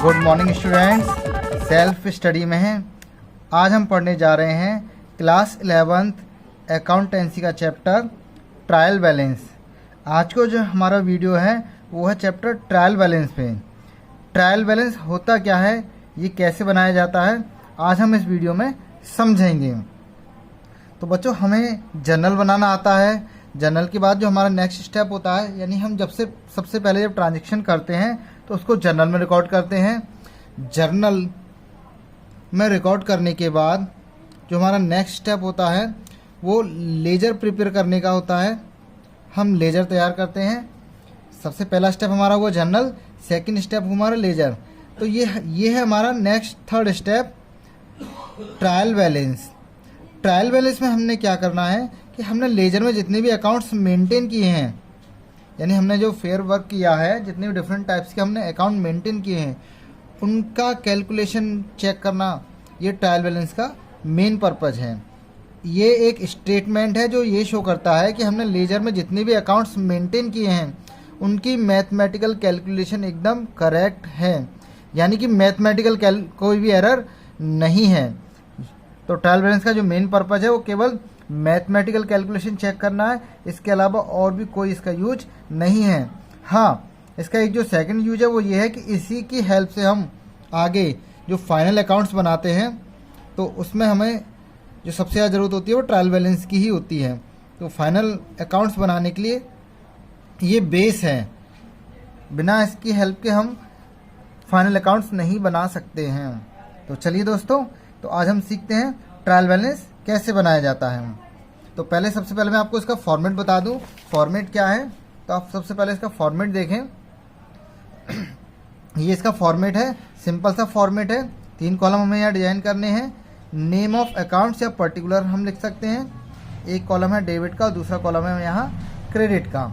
Good morning students, self study में हैं। आज हम पढ़ने जा रहे हैं क्लास 11th अकाउंटेंसी का चैप्टर ट्रायल बैलेंस। आज को जो हमारा वीडियो है वो है चैप्टर ट्रायल बैलेंस पे। ट्रायल बैलेंस होता क्या है, ये कैसे बनाया जाता है, आज हम इस वीडियो में समझेंगे। तो बच्चों, हमें जर्नल बनाना आता है। जर्नल के बाद जो हमारा नेक्स्ट स्टेप होता है, यानी हम सबसे पहले जब ट्रांजेक्शन करते हैं तो उसको जर्नल में रिकॉर्ड करते हैं। जर्नल में रिकॉर्ड करने के बाद जो हमारा नेक्स्ट स्टेप होता है वो लेजर प्रिपेयर करने का होता है। हम लेजर तैयार करते हैं। सबसे पहला स्टेप हमारा वो जर्नल, सेकंड स्टेप हमारा लेजर। तो ये है हमारा next third step trial balance. Trial balance में हमने क्या करना है कि हमने लेजर में जितने भी अकाउंट्स मेंटेन किए हैं, यानी हमने जो फेयर वर्क किया है, जितने भी डिफरेंट टाइप्स के हमने अकाउंट मेंटेन किए हैं, उनका कैलकुलेशन चेक करना, ये ट्रायल बैलेंस का मेन पर्पज है। ये एक स्टेटमेंट है जो ये शो करता है कि हमने लेजर में जितने भी अकाउंट्स मेंटेन किए हैं उनकी मैथमेटिकल कैलकुलेशन एकदम करेक्ट है, यानी कि मैथमेटिकल कोई भी एरर नहीं है। तो ट्रायल बैलेंस का जो मेन पर्पज है वो केवल मैथमेटिकल कैलकुलेशन चेक करना है, इसके अलावा और भी कोई इसका यूज नहीं है। हाँ, इसका एक जो सेकंड यूज है वो ये है कि इसी की हेल्प से हम आगे जो फाइनल अकाउंट्स बनाते हैं तो उसमें हमें जो सबसे ज़्यादा ज़रूरत होती है वो ट्रायल बैलेंस की ही होती है। तो फाइनल अकाउंट्स बनाने के लिए ये बेस है, बिना इसकी हेल्प के हम फाइनल अकाउंट्स नहीं बना सकते हैं। तो चलिए दोस्तों, तो आज हम सीखते हैं ट्रायल बैलेंस कैसे बनाया जाता है। तो सबसे पहले मैं आपको इसका फॉर्मेट बता दूं। फॉर्मेट क्या है, तो आप सबसे पहले इसका फॉर्मेट देखें। ये इसका फॉर्मेट है, सिंपल सा फॉर्मेट है। 3 कॉलम हमें यहाँ डिजाइन करने हैं। नेम ऑफ अकाउंट्स या पर्टिकुलर हम लिख सकते हैं। एक कॉलम है डेबिट का, दूसरा कॉलम है यहाँ क्रेडिट का।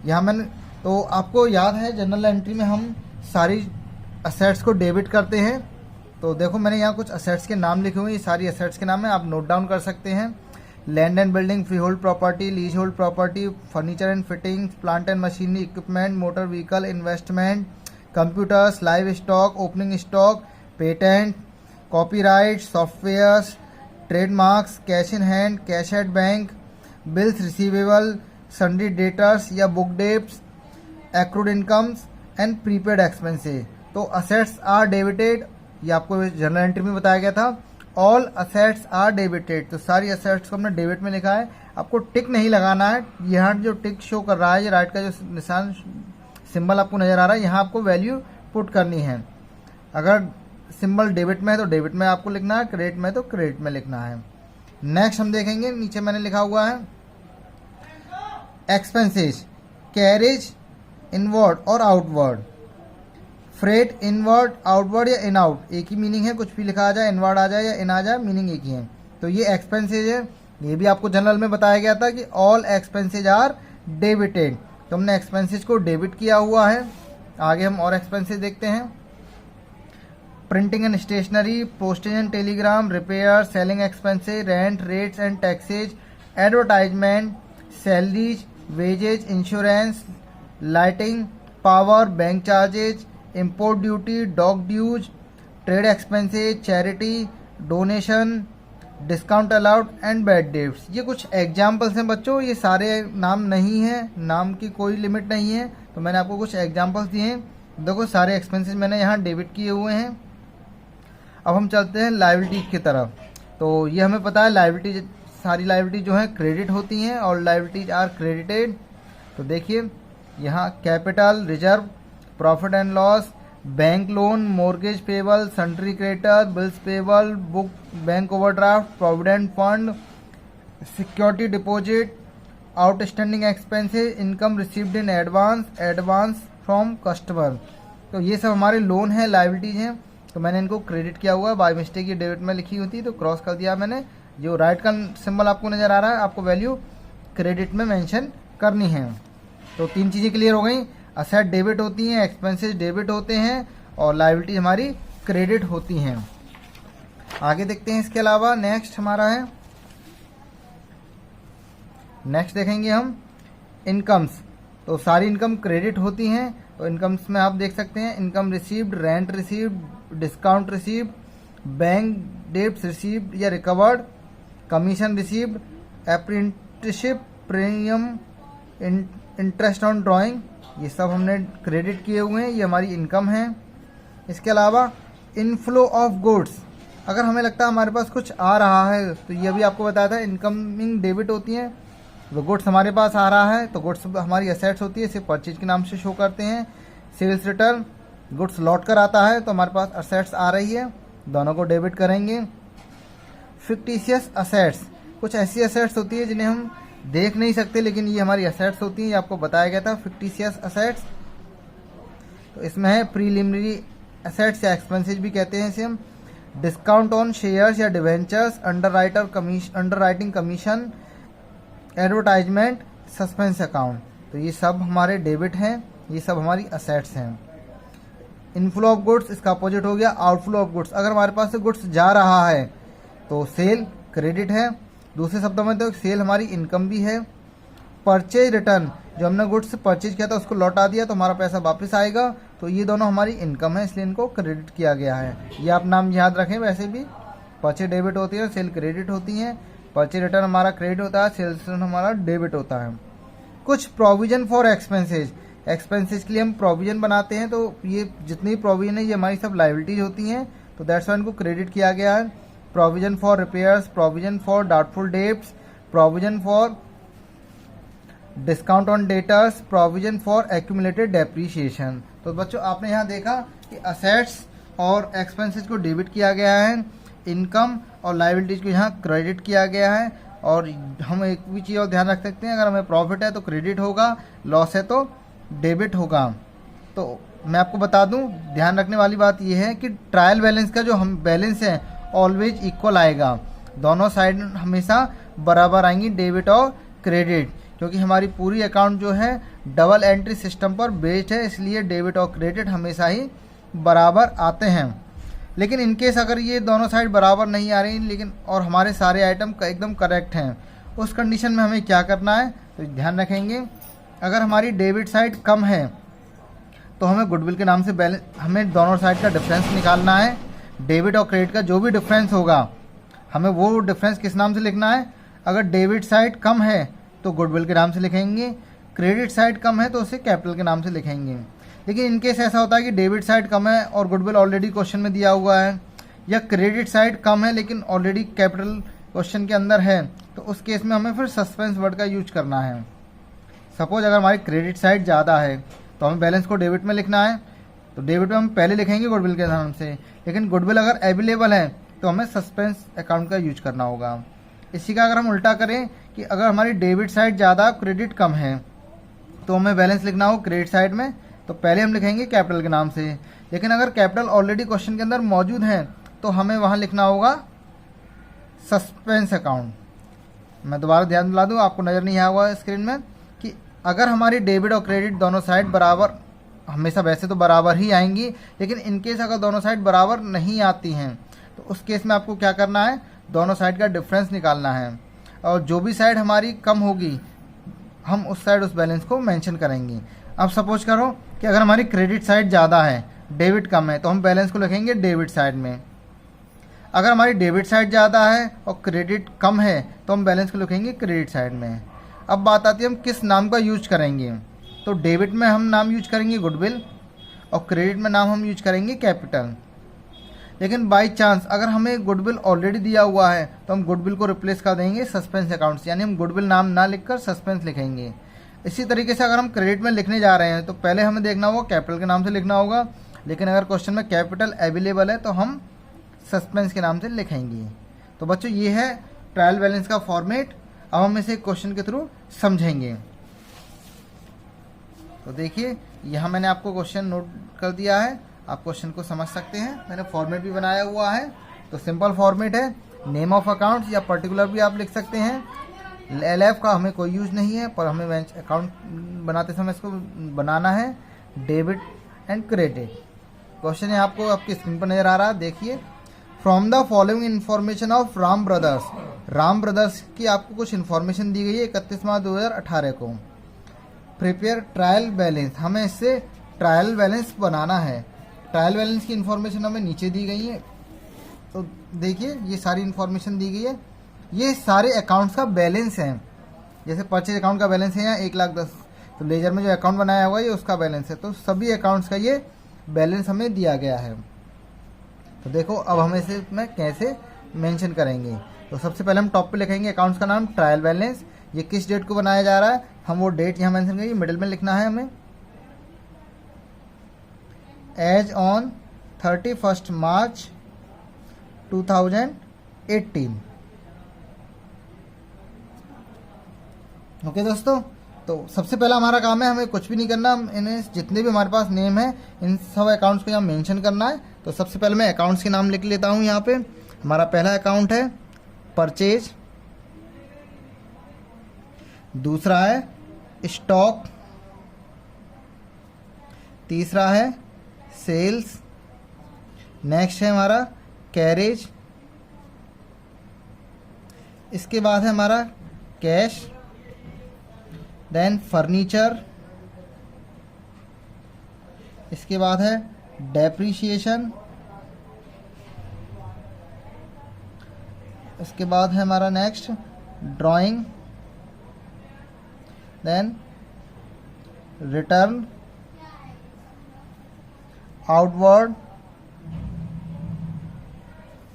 यहाँ मैंने, तो आपको याद है जनरल एंट्री में हम सारी असेट्स को डेबिट करते हैं। तो देखो, मैंने यहाँ कुछ असेट्स के नाम लिखे हुए हैं, ये सारी असेट्स के नाम है, आप नोट डाउन कर सकते हैं। Land and building, freehold property, leasehold property, furniture and fittings, plant and machinery, equipment, motor vehicle, investment, computers, livestock, opening stock, patent, copyright, softwares, trademarks, cash in hand, cash at bank, bills receivable, sundry debtors या book debts, accrued incomes and prepaid expenses. तो assets are debited, ये आपको general entry में बताया गया था। All assets are debited, तो सारी असेट्स को हमने डेबिट में लिखा है। आपको टिक नहीं लगाना है। यहाँ जो टिक शो कर रहा है, ये राइट का जो निशान सिंबल आपको नजर आ रहा है, यहाँ आपको वैल्यू पुट करनी है। अगर सिंबल डेबिट में है तो डेबिट में आपको लिखना है, क्रेडिट में तो क्रेडिट में लिखना है। नेक्स्ट हम देखेंगे, नीचे मैंने लिखा हुआ है एक्सपेंसेस, कैरेज इनवर्ड और आउटवर्ड, फ्रेट इनवर्ड, आउटवर्ड या इन आउट, एक ही मीनिंग है, कुछ भी लिखा आ जाए, इनवर्ड आ जाए या इन आ जाए, मीनिंग एक ही है। तो ये एक्सपेंसेज है, ये भी आपको जनरल में बताया गया था कि ऑल एक्सपेंसेज आर डेबिटेड। तो हमने एक्सपेंसेज को डेबिट किया हुआ है। आगे हम और एक्सपेंसेज देखते हैं। Printing and stationery, postage and telegram, repair, selling expenses, rent, rates and taxes, advertisement, salaries, wages, insurance, lighting, power, bank charges, import duty, dock dues, trade expenses, charity, donation, discount allowed and bad debts. ये कुछ examples हैं बच्चों, ये सारे नाम नहीं हैं, नाम की कोई लिमिट नहीं है। तो मैंने आपको कुछ एग्जाम्पल्स दिए हैं। देखो, सारे एक्सपेंसेज मैंने यहाँ डेबिट किए हुए हैं। अब हम चलते हैं लायबिलिटीज की तरफ। तो ये हमें पता है लायबिलिटी, सारी लायबिलिटी जो है क्रेडिट होती हैं और लायबिलिटीज आर क्रेडिटेड। तो देखिए यहाँ capital, reserve, profit and loss, bank loan, mortgage payable, sundry creditor, bills payable, book, bank overdraft, provident fund, security deposit, outstanding expenses, income received in advance, advance from customer. तो ये सब हमारे loan है, liabilities हैं। तो मैंने इनको credit किया हुआ, बाय मिस्टेक ये डेबिट में लिखी होती तो क्रॉस कर दिया मैंने। जो राइट का सिंबल आपको नजर आ रहा है, आपको वैल्यू क्रेडिट में मेंशन करनी है। तो 3 चीजें क्लियर हो गई। असेट डेबिट होती हैं, एक्सपेंसेस डेबिट होते हैं और लायबिलिटी हमारी क्रेडिट होती हैं। आगे देखते हैं। इसके अलावा नेक्स्ट हमारा है, नेक्स्ट देखेंगे हम इनकम्स। तो सारी इनकम क्रेडिट होती हैं। तो इनकम्स में आप देख सकते हैं income received, rent received, discount received, bank debts received या recovered, commission received, apprenticeship premium, interest on drawing, ये सब हमने क्रेडिट किए हुए हैं, ये हमारी इनकम है। इसके अलावा इनफ्लो ऑफ गुड्स, अगर हमें लगता है हमारे पास कुछ आ रहा है तो ये भी आपको बताया था इनकमिंग डेबिट होती है। तो गुड्स हमारे पास आ रहा है तो गुड्स हमारी एसेट्स होती है, इसे परचेज के नाम से शो करते हैं। सेल्स रिटर्न, गुड्स लौट कर आता है तो हमारे पास असेट्स आ रही है, दोनों को डेबिट करेंगे। फिक्टिशियस असेट्स, कुछ ऐसी असेट्स होती है जिन्हें हम देख नहीं सकते लेकिन ये हमारी असेट्स होती हैं, ये आपको बताया गया था फिक्टिशियस असेट्स। तो इसमें है प्रीलिमिनरी असेट्स या एक्सपेंसेस भी कहते हैं इसे हम। डिस्काउंट ऑन शेयर्स या debentures, underwriting commission, advertisement, suspense account, तो ये सब हमारे डेबिट हैं, ये सब हमारी असेट्स हैं। इनफ्लो ऑफ गुड्स, इसका अपोजिट हो गया आउटफ्लो ऑफ गुड्स, अगर हमारे पास से गुड्स जा रहा है तो सेल क्रेडिट है, दूसरे शब्दों में तो सेल हमारी इनकम भी है। परचेज रिटर्न, जो हमने गुड्स परचेज किया था उसको लौटा दिया तो हमारा पैसा वापस आएगा, तो ये दोनों हमारी इनकम है इसलिए इनको क्रेडिट किया गया है। ये आप नाम याद रखें, वैसे भी परचेज डेबिट होती है, सेल क्रेडिट होती है, परचेज रिटर्न हमारा क्रेडिट होता है, सेल्स रिटर्न हमारा डेबिट होता है। कुछ प्रोविजन फॉर एक्सपेंसेज, एक्सपेंसेज के लिए हम प्रोविजन बनाते हैं तो ये जितनी प्रोविजन है ये हमारी सब लाइबिलिटीज होती हैं, तो दैट्स वाई इनको क्रेडिट किया गया है। Provision for repairs, provision for doubtful debts, provision for discount on debtors, provision for accumulated depreciation. तो बच्चों आपने यहाँ देखा कि असेट्स और एक्सपेंसेस को डेबिट किया गया है, इनकम और लायबिलिटीज को यहाँ क्रेडिट किया गया है। और हम एक भी चीज़ और ध्यान रख सकते हैं, अगर हमें प्रॉफिट है तो क्रेडिट होगा, लॉस है तो डेबिट होगा। तो मैं आपको बता दूं, ध्यान रखने वाली बात यह है कि ट्रायल बैलेंस का जो हम बैलेंस है ऑलवेज इक्वल आएगा, दोनों साइड हमेशा बराबर आएंगी, डेबिट और क्रेडिट, क्योंकि हमारी पूरी अकाउंट जो है डबल एंट्री सिस्टम पर बेस्ड है, इसलिए डेबिट और क्रेडिट हमेशा ही बराबर आते हैं। लेकिन इनकेस अगर ये दोनों साइड बराबर नहीं आ रही लेकिन और हमारे सारे आइटम एकदम करेक्ट हैं, उस कंडीशन में हमें क्या करना है तो ध्यान रखेंगे। अगर हमारी डेबिट साइड कम है तो हमें गुडविल के नाम से बैलेंस, हमें दोनों साइड का डिफरेंस निकालना है। डेबिट और क्रेडिट का जो भी डिफरेंस होगा हमें वो डिफरेंस किस नाम से लिखना है। अगर डेबिट साइड कम है तो गुडविल के नाम से लिखेंगे, क्रेडिट साइड कम है तो उसे कैपिटल के नाम से लिखेंगे। लेकिन इनकेस ऐसा होता है कि डेबिट साइड कम है और गुडविल ऑलरेडी क्वेश्चन में दिया हुआ है, या क्रेडिट साइड कम है लेकिन ऑलरेडी कैपिटल क्वेश्चन के अंदर है, तो उस केस में हमें फिर सस्पेंस वर्ड का यूज करना है। सपोज अगर हमारी क्रेडिट साइड ज़्यादा है तो हमें बैलेंस को डेबिट में लिखना है, तो डेबिट में हम पहले लिखेंगे गुडविल के नाम से, लेकिन गुडविल अगर अवेलेबल है तो हमें सस्पेंस अकाउंट का यूज करना होगा। इसी का अगर हम उल्टा करें कि अगर हमारी डेबिट साइड ज़्यादा क्रेडिट कम है तो हमें बैलेंस लिखना हो क्रेडिट साइड में, तो पहले हम लिखेंगे कैपिटल के नाम से, लेकिन अगर कैपिटल ऑलरेडी क्वेश्चन के अंदर मौजूद है तो हमें वहाँ लिखना होगा सस्पेंस अकाउंट। मैं दोबारा ध्यान दिला दूँ, आपको नज़र नहीं आया हुआ स्क्रीन में, कि अगर हमारी डेबिट और क्रेडिट दोनों साइड बराबर, हमेशा वैसे तो बराबर ही आएंगी, लेकिन इनकेस अगर दोनों साइड बराबर नहीं आती हैं तो उस केस में आपको क्या करना है, दोनों साइड का डिफरेंस निकालना है, और जो भी साइड हमारी कम होगी हम उस साइड उस बैलेंस को मेंशन करेंगे। अब सपोज करो कि अगर हमारी क्रेडिट साइड ज़्यादा है, डेबिट कम है, तो हम बैलेंस को लिखेंगे डेबिट साइड में। अगर हमारी डेबिट साइड ज़्यादा है और क्रेडिट कम है तो हम बैलेंस को लिखेंगे क्रेडिट साइड में। अब बात आती है हम किस नाम का यूज करेंगे, तो डेबिट में हम नाम यूज करेंगे गुडविल और क्रेडिट में नाम हम यूज करेंगे कैपिटल। लेकिन बाई चांस अगर हमें गुडविल ऑलरेडी दिया हुआ है तो हम गुडविल को रिप्लेस कर देंगे सस्पेंस अकाउंट से, यानी हम गुडविल नाम ना लिखकर सस्पेंस लिखेंगे। इसी तरीके से अगर हम क्रेडिट में लिखने जा रहे हैं तो पहले हमें देखना होगा कैपिटल के नाम से लिखना होगा, लेकिन अगर क्वेश्चन में कैपिटल अवेलेबल है तो हम सस्पेंस के नाम से लिखेंगे। तो बच्चों ये है ट्रायल बैलेंस का फॉर्मेट। अब हम इसे क्वेश्चन के थ्रू समझेंगे। तो देखिए यहाँ मैंने आपको क्वेश्चन नोट कर दिया है, आप क्वेश्चन को समझ सकते हैं, मैंने फॉर्मेट भी बनाया हुआ है। तो सिंपल फॉर्मेट है, नेम ऑफ अकाउंट्स या पर्टिकुलर भी आप लिख सकते हैं। LF का हमें कोई यूज नहीं है, पर हमें बेंच अकाउंट बनाते समय इसको बनाना है, डेबिट एंड क्रेडिट। क्वेश्चन है आपको आपकी स्क्रीन पर नजर आ रहा है, देखिए। From the following information of Ram brothers, Ram brothers की आपको कुछ इन्फॉर्मेशन दी गई है 31 मार्च 2018 को। प्रिपेयर ट्रायल बैलेंस, हमें इससे ट्रायल बैलेंस बनाना है। ट्रायल बैलेंस की इन्फॉर्मेशन हमें नीचे दी गई है। तो देखिए ये सारी इन्फॉर्मेशन दी गई है, ये सारे अकाउंट्स का बैलेंस है। जैसे परचेज अकाउंट का बैलेंस है यहाँ 1,10,000, तो लेजर में जो अकाउंट बनाया हुआ है ये उसका बैलेंस है। तो सभी अकाउंट्स का ये बैलेंस हमें दिया गया है। तो देखो अब हम इसे में कैसे मेंशन करेंगे। तो सबसे पहले हम टॉप पे लिखेंगे अकाउंट्स का नाम ट्रायल बैलेंस। ये किस डेट को बनाया जा रहा है, हम वो डेट यहाँ मेंशन करेंगे, मिडिल में लिखना है हमें एज ऑन 31 मार्च 2018। ओके दोस्तों, तो सबसे पहला हमारा काम है, हमें कुछ भी नहीं करना, हम इन्हें जितने भी हमारे पास नेम है इन सब अकाउंट्स को यहाँ मेंशन करना है। तो सबसे पहले मैं अकाउंट्स के नाम लिख लेता हूँ। यहाँ पे हमारा पहला अकाउंट है परचेज, दूसरा है स्टॉक, तीसरा है सेल्स, नेक्स्ट है हमारा कैरेज, इसके बाद है हमारा कैश, देन फर्नीचर, इसके बाद है डेप्रीशिएशन, इसके बाद है हमारा next drawing, then return outward,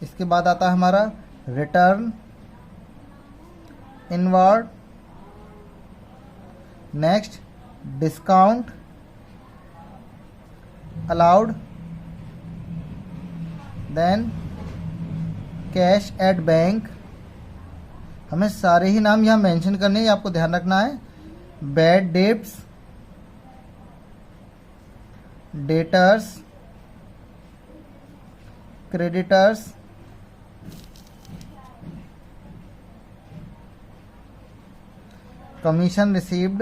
इसके बाद आता है हमारा return inward, next discount allowed, then cash at bank. हमें सारे ही नाम यहाँ मेंशन करने हैं, आपको ध्यान रखना है। Bad debts, debtors, creditors, commission received,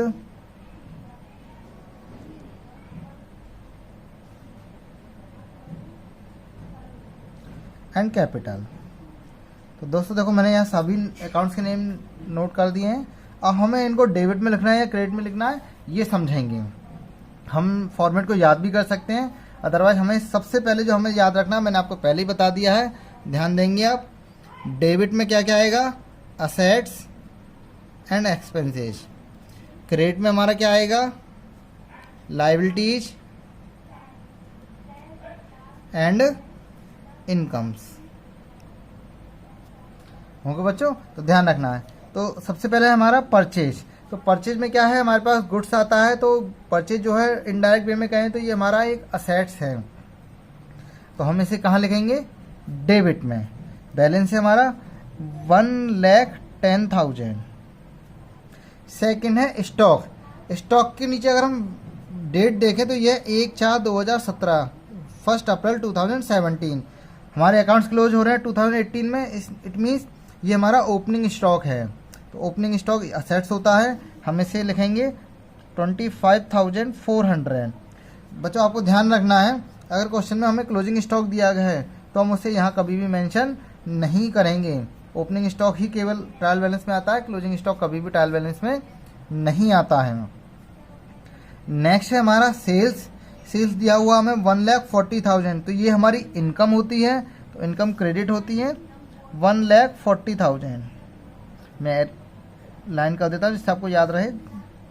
and capital. तो दोस्तों देखो मैंने यहाँ सभी अकाउंट्स के नेम नोट कर दिए हैं। अब हमें इनको डेबिट में लिखना है या क्रेडिट में लिखना है ये समझेंगे। हम फॉर्मेट को याद भी कर सकते हैं, अदरवाइज हमें सबसे पहले जो हमें याद रखना है मैंने आपको पहले ही बता दिया है, ध्यान देंगे आप। डेबिट में क्या क्या आएगा, असेट्स एंड एक्सपेंसेस। क्रेडिट में हमारा क्या आएगा, लायबिलिटीज एंड इनकम्स। होंगे बच्चों, तो ध्यान रखना है। तो सबसे पहले हमारा परचेज। तो परचेज में क्या है, हमारे पास गुड्स आता है। तो परचेज जो है इनडायरेक्ट वे में कहें तो ये हमारा एक असेट्स है। तो हम इसे कहाँ लिखेंगे, डेबिट में। बैलेंस है हमारा 1,10,000। सेकंड है स्टॉक। स्टॉक के नीचे अगर हम डेट देखें तो ये 1/4/2017, 1 अप्रैल 2017। हमारे अकाउंट्स क्लोज हो रहे हैं 2018 में। इट मीन्स ये हमारा ओपनिंग स्टॉक है। तो ओपनिंग स्टॉक असेट्स होता है, हम इसे लिखेंगे 25,400। बच्चों आपको ध्यान रखना है, अगर क्वेश्चन में हमें क्लोजिंग स्टॉक दिया गया है तो हम उसे यहाँ कभी भी मेंशन नहीं करेंगे। ओपनिंग स्टॉक ही केवल ट्रायल बैलेंस में आता है, क्लोजिंग स्टॉक कभी भी ट्रायल बैलेंस में नहीं आता है। नेक्स्ट है हमारा सेल्स। सेल्स दिया हुआ हमें 1,40,000। तो ये हमारी इनकम होती है, तो इनकम क्रेडिट होती है 1,40,000। मैं लाइन कर देता हूँ जिससे आपको याद रहे,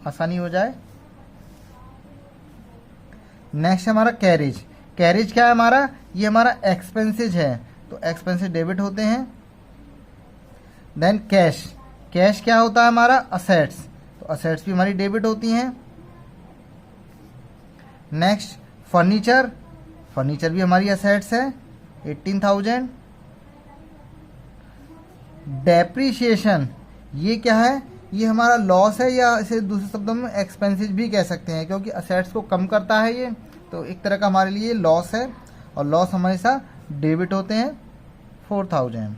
आसानी हो जाए। नेक्स्ट है हमारा कैरेज। कैरेज क्या है हमारा, ये हमारा एक्सपेंसेज है, तो एक्सपेंसेज डेबिट होते हैं। Then cash. कैश क्या होता है हमारा, असेट्स, तो असेट्स भी हमारी डेबिट होती हैं। Next furniture. फर्नीचर भी हमारी असेट्स है 18,000। डेप्रीशिएशन ये क्या है, ये हमारा लॉस है, या इसे दूसरे शब्दों में एक्सपेंसेस भी कह सकते हैं, क्योंकि असेट्स को कम करता है ये, तो एक तरह का हमारे लिए लॉस है, और लॉस हमेशा डेबिट होते हैं 4,000।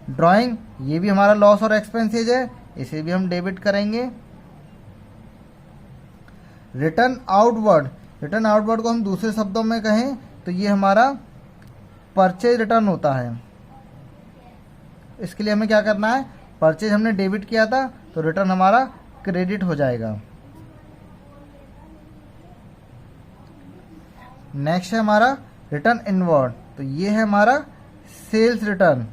ड्राइंग ये भी हमारा लॉस और एक्सपेंसेज है, इसे भी हम डेबिट करेंगे। Return outward. रिटर्न आउटवर्ड को हम दूसरे शब्दों में कहें तो ये हमारा परचेज रिटर्न होता है। इसके लिए हमें क्या करना है, परचेज हमने डेबिट किया था तो रिटर्न हमारा क्रेडिट हो जाएगा। नेक्स्ट है हमारा रिटर्न इनवर्ड, तो ये है हमारा सेल्स रिटर्न।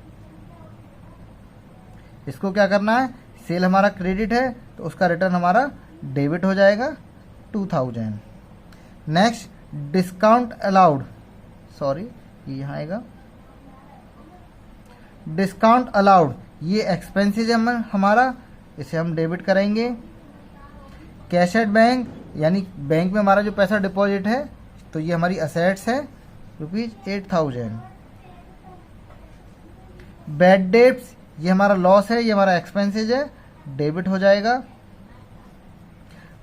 इसको क्या करना है, सेल हमारा क्रेडिट है तो उसका रिटर्न हमारा डेबिट हो जाएगा 2000। नेक्स्ट डिस्काउंट अलाउड, सॉरी ये यहाँ आएगा डिस्काउंट अलाउड, ये एक्सपेंसेस है हमारा, इसे हम डेबिट करेंगे। कैश एट बैंक, यानी बैंक में हमारा जो पैसा डिपॉजिट है तो ये हमारी असेट्स है ₹8000। बैड डेट्स, ये हमारा लॉस है, ये हमारा एक्सपेंसेस है, डेबिट हो जाएगा।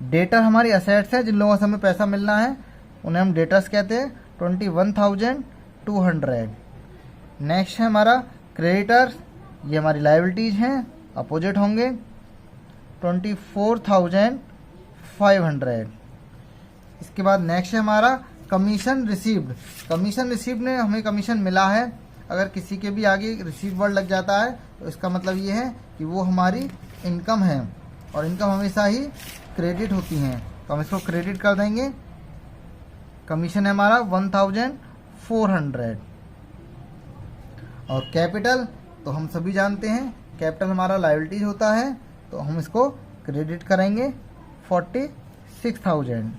डेटर हमारी असेट्स है, जिन लोगों से हमें पैसा मिलना है उन्हें हम डेटर्स कहते हैं, 21,200। नेक्स्ट है हमारा क्रेडिटर्स, ये हमारी लायबिलिटीज हैं, अपोजिट होंगे 24,500। इसके बाद नेक्स्ट है हमारा कमीशन रिसीव्ड। कमीशन रिसीव्ड ने हमें कमीशन मिला है, अगर किसी के भी आगे रिसीव वर्ड लग जाता है तो इसका मतलब ये है कि वो हमारी इनकम है, और इनकम हमेशा ही क्रेडिट होती हैं, तो हम इसको क्रेडिट कर देंगे। कमीशन है हमारा 1,400। और कैपिटल, तो हम सभी जानते हैं कैपिटल हमारा लायबिलिटीज होता है, तो हम इसको क्रेडिट करेंगे 46,000।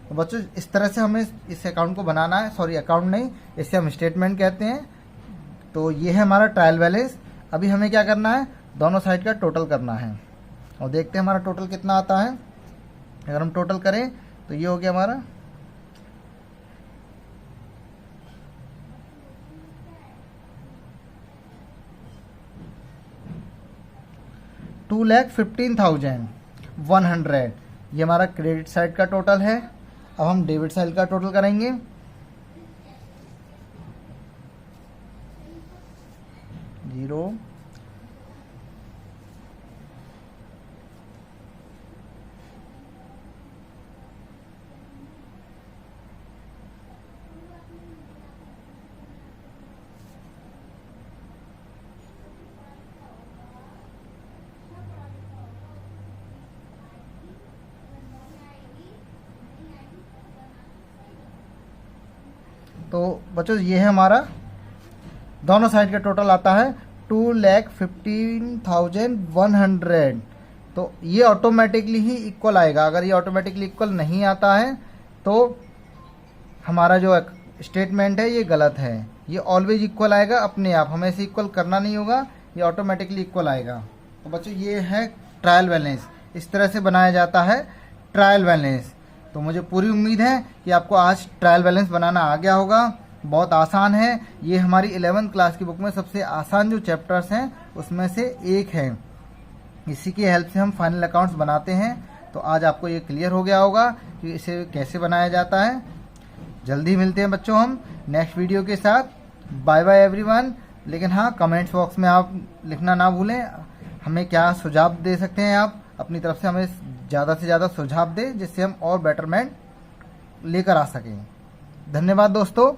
तो बच्चों इस तरह से हमें इस अकाउंट को बनाना है, सॉरी अकाउंट नहीं, इसे हम स्टेटमेंट कहते हैं। तो ये है हमारा ट्रायल बैलेंस। अभी हमें क्या करना है, दोनों साइड का टोटल करना है और देखते हैं हमारा टोटल कितना आता है। अगर हम टोटल करें तो ये हो गया हमारा 2,15,100, ये हमारा क्रेडिट साइड का टोटल है। अब हम डेबिट साइड का टोटल करेंगे। जीरो, तो बच्चों ये है हमारा दोनों साइड का टोटल आता है 2,15,100। तो ये ऑटोमेटिकली ही इक्वल आएगा। अगर ये ऑटोमेटिकली इक्वल नहीं आता है तो हमारा जो स्टेटमेंट है ये गलत है। ये ऑलवेज इक्वल आएगा अपने आप, हमें इसे इक्वल करना नहीं होगा, ये ऑटोमेटिकली इक्वल आएगा। तो बच्चों ये है ट्रायल बैलेंस, इस तरह से बनाया जाता है ट्रायल बैलेंस। तो मुझे पूरी उम्मीद है कि आपको आज ट्रायल बैलेंस बनाना आ गया होगा। बहुत आसान है, ये हमारी 11th क्लास की बुक में सबसे आसान जो चैप्टर्स हैं उसमें से एक है। इसी की हेल्प से हम फाइनल अकाउंट्स बनाते हैं। तो आज आपको ये क्लियर हो गया होगा कि इसे कैसे बनाया जाता है। जल्दी मिलते हैं बच्चों हम नेक्स्ट वीडियो के साथ। Bye bye everyone. लेकिन हाँ, कमेंट्स बॉक्स में आप लिखना ना भूलें, हमें क्या सुझाव दे सकते हैं आप अपनी तरफ से, हमें ज़्यादा से ज़्यादा सुझाव दें जिससे हम और बेटरमेंट लेकर आ सकें। धन्यवाद दोस्तों।